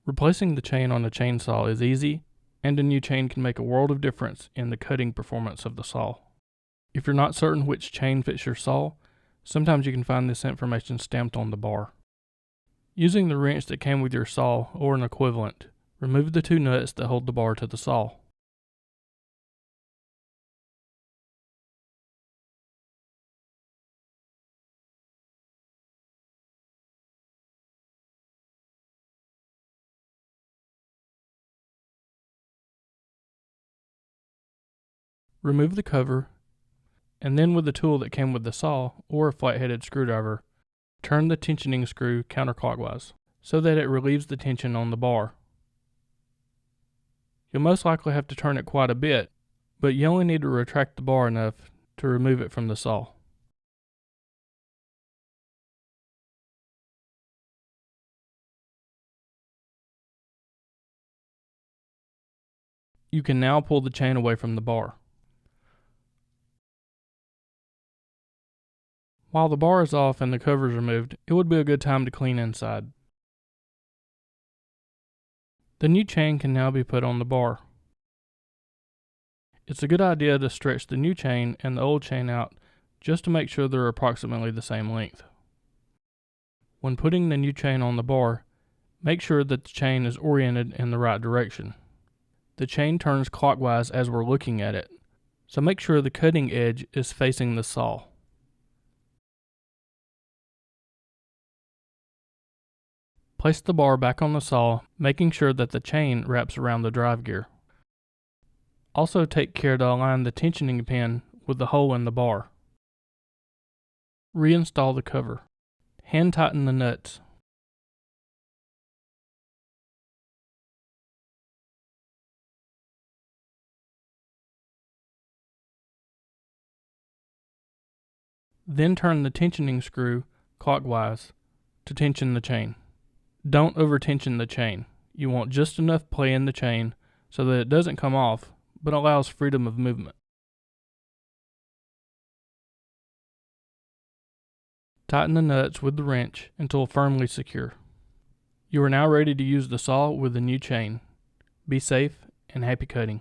Replacing the chain on a chainsaw is easy, and a new chain can make a world of difference in the cutting performance of the saw. If you're not certain which chain fits your saw, sometimes you can find this information stamped on the bar. Using the wrench that came with your saw, or an equivalent, remove the two nuts that hold the bar to the saw. Remove the cover, and then with the tool that came with the saw, or a flat-headed screwdriver, turn the tensioning screw counterclockwise, so that it relieves the tension on the bar. You'll most likely have to turn it quite a bit, but you only need to retract the bar enough to remove it from the saw. You can now pull the chain away from the bar. While the bar is off and the cover is removed, it would be a good time to clean inside. The new chain can now be put on the bar. It's a good idea to stretch the new chain and the old chain out just to make sure they're approximately the same length. When putting the new chain on the bar, make sure that the chain is oriented in the right direction. The chain turns clockwise as we're looking at it, so make sure the cutting edge is facing the saw. Place the bar back on the saw, making sure that the chain wraps around the drive gear. Also take care to align the tensioning pin with the hole in the bar. Reinstall the cover. Hand tighten the nuts. Then turn the tensioning screw clockwise to tension the chain. Don't over-tension the chain. You want just enough play in the chain so that it doesn't come off, but allows freedom of movement. Tighten the nuts with the wrench until firmly secure. You are now ready to use the saw with the new chain. Be safe and happy cutting.